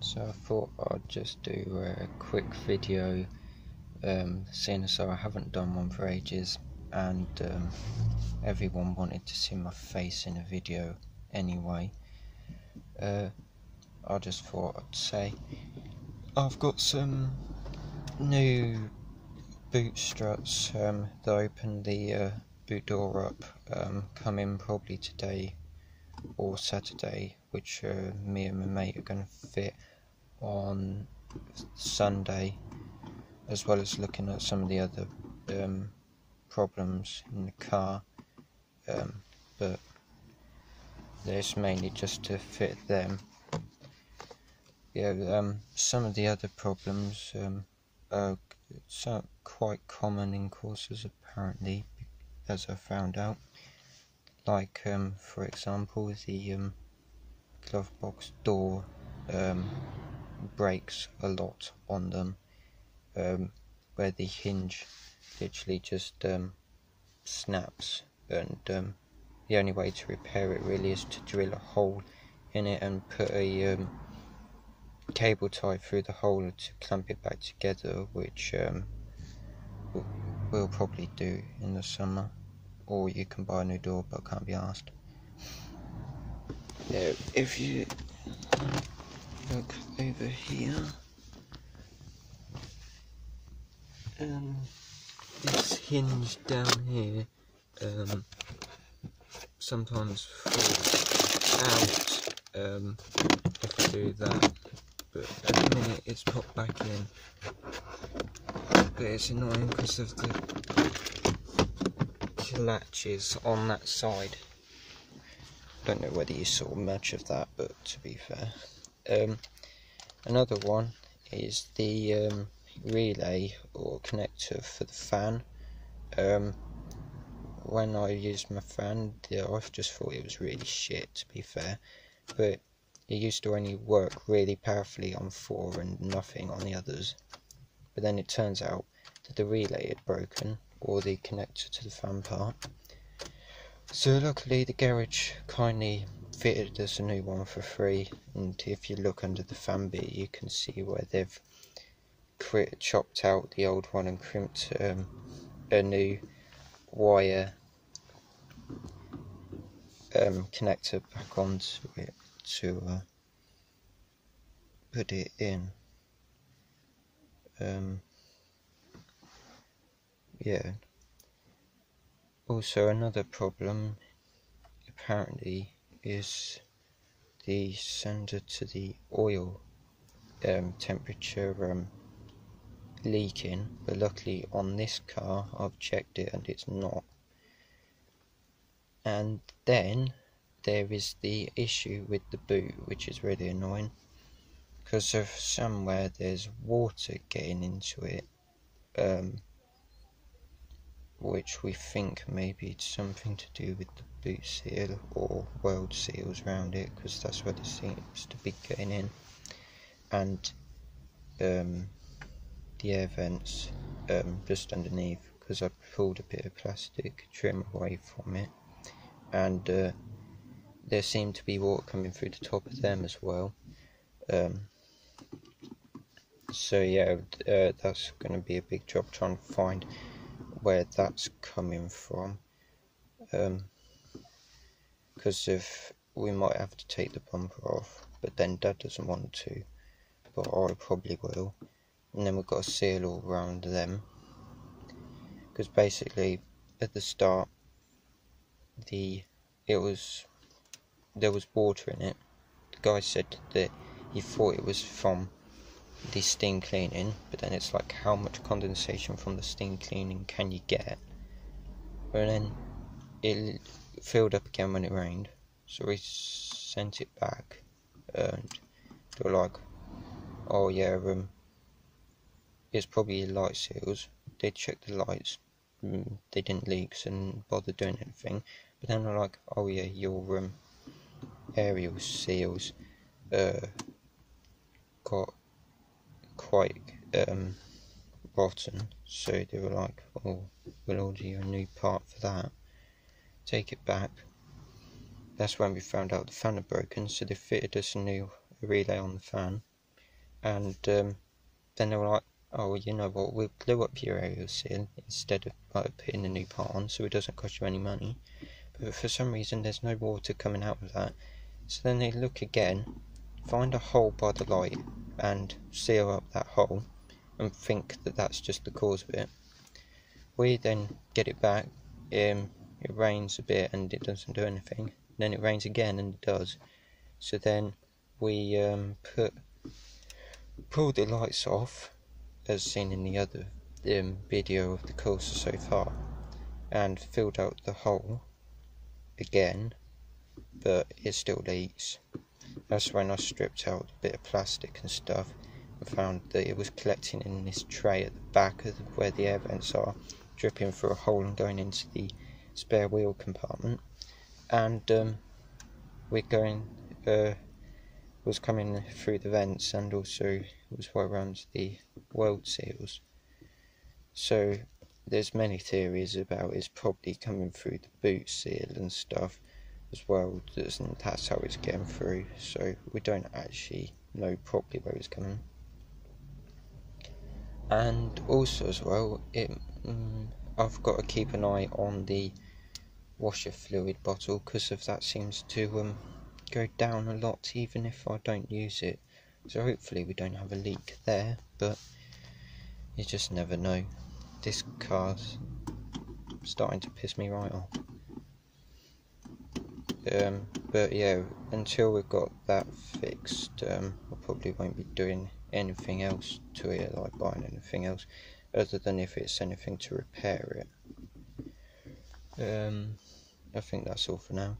So I thought I'd just do a quick video, seeing as though I haven't done one for ages, and everyone wanted to see my face in a video anyway. I just thought I'd say I've got some new boot struts that open the boot door up, coming probably today or Saturday, which me and my mate are going to fit on Sunday, as well as looking at some of the other problems in the car, but it's mainly just to fit them. Some of the other problems are quite common in Corsas apparently, as I found out, like for example the glove box door breaks a lot on them, where the hinge literally just snaps, and the only way to repair it really is to drill a hole in it and put a cable tie through the hole to clamp it back together, which we'll probably do in the summer, or you can buy a new door, but can't be asked. If you look over here, this hinge down here sometimes falls out if you do that, but at the minute it's popped back in. But it's annoying because of the latches on that side. Don't know whether you saw much of that, but to be fair, another one is the relay or connector for the fan. When I used my fan, I just thought it was really shit, to be fair, but it used to only work really powerfully on 4 and nothing on the others. But then it turns out that the relay had broken, or the connector to the fan part. So luckily the garage kindly fitted us a new one for free, and if you look under the fan bit you can see where they've chopped out the old one and crimped a new wire connector back onto it to put it in. Also, another problem apparently is the sender to the oil temperature leaking, but luckily on this car I've checked it and it's not. And then there is the issue with the boot, which is really annoying, because of somewhere there's water getting into it, which we think may be something to do with the boot seal or weld seals around it, because that's where it seems to be getting in, and the air vents just underneath, because I pulled a bit of plastic trim away from it, and there seemed to be water coming through the top of them as well. So yeah, that's going to be a big job trying to find where that's coming from, because if we might have to take the bumper off, but then Dad doesn't want to, but I probably will, and then we've got to seal all around them, because basically at the start there was water in it. The guy said that he thought it was from the steam cleaning, but then it's like, how much condensation from the steam cleaning can you get? And then it filled up again when it rained, so we sent it back, and they were like, oh yeah, it's probably your light seals. They checked the lights, they didn't leak, so didn't bother doing anything. But then they're like, oh yeah, your aerial seals got quite rotten, so they were like, oh, we'll order you a new part for that. Take it back. That's when we found out the fan had broken, so they fitted us a new relay on the fan, and then they were like, oh, you know what, we'll glue up your aerial seal instead of like, putting a new part on, so it doesn't cost you any money. But for some reason there's no water coming out of that. So then they look again, find a hole by the light and seal up that hole and think that that's just the cause of it. We then get it back, it rains a bit and it doesn't do anything. Then it rains again and it does. So then we pull the lights off, as seen in the other video of the Corsa so far, and filled out the hole again, but it still leaks. That's when I stripped out a bit of plastic and stuff and found that it was collecting in this tray at the back of where the air vents are, dripping through a hole and going into the spare wheel compartment. And was coming through the vents, and also was around the world seals. So there's many theories about it's probably coming through the boot seal and stuff as well, and that's how it's getting through. So we don't actually know properly where it's coming. And also as well, I've got to keep an eye on the washer fluid bottle, because of that seems to go down a lot even if I don't use it. So hopefully we don't have a leak there, but you just never know. This car's starting to piss me right off. But yeah, until we've got that fixed, I probably won't be doing anything else to it, like buying anything else, other than if it's anything to repair it. I think that's all for now.